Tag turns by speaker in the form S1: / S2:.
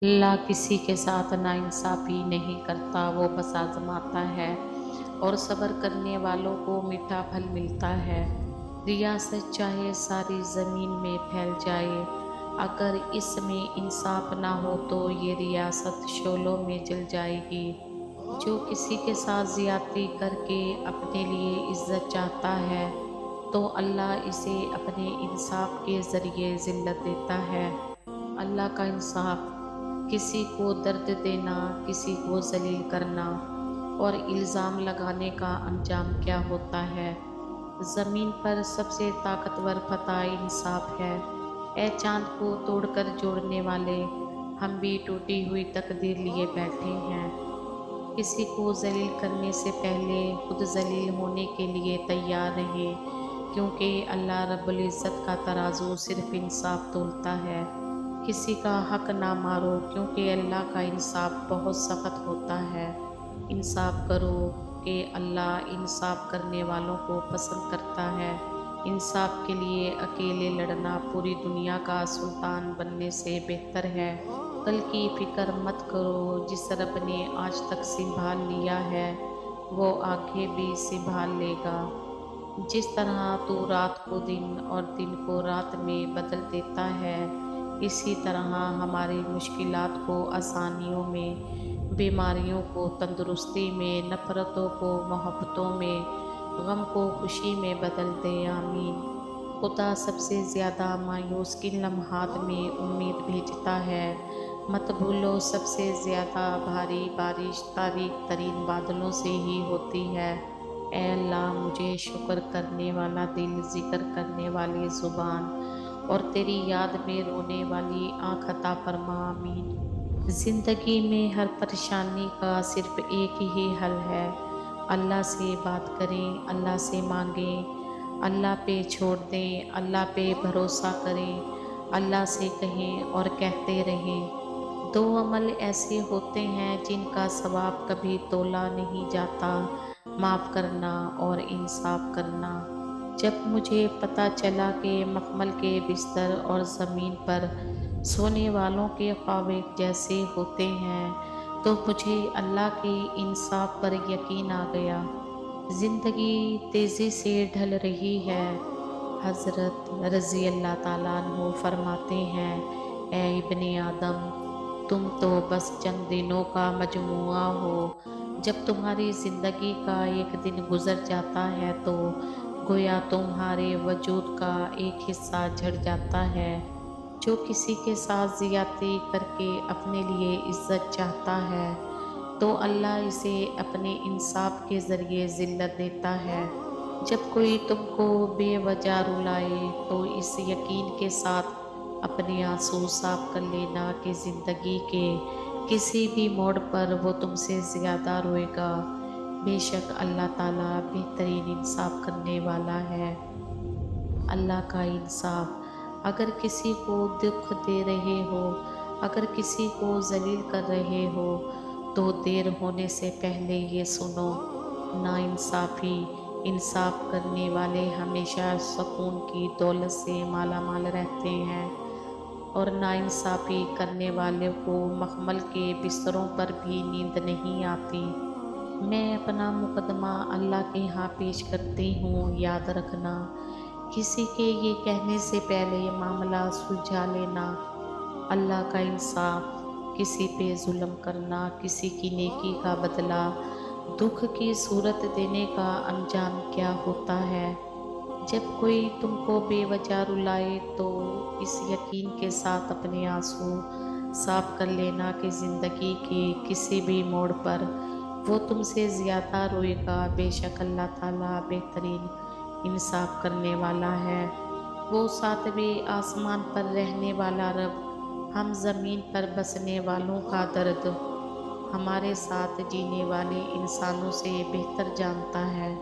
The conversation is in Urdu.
S1: اللہ کسی کے ساتھ ناانصافی نہیں کرتا، وہ بس آزماتا ہے، اور صبر کرنے والوں کو میٹھا پھل ملتا ہے۔ ریاست چاہے ساری زمین میں پھیل جائے، اگر اس میں انصاف نہ ہو تو یہ ریاست شعلوں میں جل جائے گی۔ جو کسی کے ساتھ زیادتی کر کے اپنے لیے عزت چاہتا ہے تو اللہ اسے اپنے انصاف کے ذریعے ذلت دیتا ہے۔ اللہ کا انصاف: کسی کو درد دینا، کسی کو ذلیل کرنا اور الزام لگانے کا انجام کیا ہوتا ہے؟ زمین پر سب سے طاقتور فتح انصاف ہے۔ اے چاند کو توڑ کر جوڑنے والے، ہم بھی ٹوٹی ہوئی تقدیر لیے بیٹھے ہیں۔ کسی کو ذلیل کرنے سے پہلے خود ذلیل ہونے کے لیے تیار رہے، کیونکہ اللہ رب العزت کا ترازو صرف انصاف تولتا ہے۔ کسی کا حق نہ مارو، کیونکہ اللہ کا انصاف بہت سخت ہوتا ہے۔ انصاف کرو کہ اللہ انصاف کرنے والوں کو پسند کرتا ہے۔ انصاف کے لیے اکیلے لڑنا پوری دنیا کا سلطان بننے سے بہتر ہے۔ کل کی فکر مت کرو، جس رب نے آج تک سنبھال لیا ہے وہ آگے بھی سنبھال لے گا۔ جس طرح تو رات کو دن اور دن کو رات میں بدل دیتا ہے، اسی طرح ہماری مشکلات کو آسانیوں میں، بیماریوں کو تندرستی میں، نفرتوں کو محبتوں میں، غم کو خوشی میں بدل دے۔ آمین۔ خدا سب سے زیادہ مایوس کن لمحات میں امید بھیجتا ہے؟ مت بھولو، سب سے زیادہ بھاری بارش تاریک ترین بادلوں سے ہی ہوتی ہے۔ اے اللہ، مجھے شکر کرنے والا دل، ذکر کرنے والی زبان اور تیری یاد میں رونے والی آنکھ عطا فرما۔ آمین۔ زندگی میں ہر پریشانی کا صرف ایک ہی حل ہے: اللہ سے بات کریں، اللہ سے مانگیں، اللہ پہ چھوڑ دیں، اللہ پہ بھروسہ کریں، اللہ سے کہیں اور کہتے رہیں۔ دو عمل ایسے ہوتے ہیں جن کا ثواب کبھی تولا نہیں جاتا: معاف کرنا اور انصاف کرنا۔ جب مجھے پتہ چلا کہ مخمل کے بستر اور زمین پر سونے والوں کے خواب ایک جیسے ہوتے ہیں تو مجھے اللہ کے انصاف پر یقین آ گیا۔ زندگی تیزی سے ڈھل رہی ہے۔ حضرت رضی اللہ تعالیٰ عنہ فرماتے ہیں: اے ابن آدم، تم تو بس چند دنوں کا مجموعہ ہو۔ جب تمہاری زندگی کا ایک دن گزر جاتا ہے تو گویا تمہارے وجود کا ایک حصہ جھڑ جاتا ہے۔ جو کسی کے ساتھ زیادتی کر کے اپنے لیے عزت چاہتا ہے تو اللہ اسے اپنے انصاف کے ذریعے ذلت دیتا ہے۔ جب کوئی تم کو بے وجہ رلائے تو اس یقین کے ساتھ اپنے آنسو صاف کر لینا کہ زندگی کے کسی بھی موڑ پر وہ تم سے زیادہ روئے گا۔ بے شک اللہ تعالیٰ بہترین انصاف کرنے والا ہے۔ اللہ کا انصاف: اگر کسی کو دکھ دے رہے ہو، اگر کسی کو ذلیل کر رہے ہو تو دیر ہونے سے پہلے یہ سنو: ناانصافی: انصاف کرنے والے ہمیشہ سکون کی دولت سے مالا مال رہتے ہیں، اور ناانصافی کرنے والے کو مخمل کے بستروں پر بھی نیند نہیں آتی۔ میں اپنا مقدمہ اللہ کے ہاں پیش کرتی ہوں۔ یاد رکھنا، کسی کے یہ کہنے سے پہلے معاملہ سلجھا لینا۔ اللہ کا انصاف: کسی پہ ظلم کرنا، کسی کی نیکی کا بدلہ دکھ کی صورت دینے کا انجام کیا ہوتا ہے؟ جب کوئی تم کو بے وجہ رلائے تو اس یقین کے ساتھ اپنے آنسو صاف کر لینا کہ زندگی کے کسی بھی موڑ پر وہ تم سے زیادہ روئے گا۔ بے شک اللہ تعالیٰ بہترین انصاف کرنے والا ہے۔ وہ ساتویں آسمان پر رہنے والا رب ہم زمین پر بسنے والوں کا درد ہمارے ساتھ جینے والے انسانوں سے بہتر جانتا ہے۔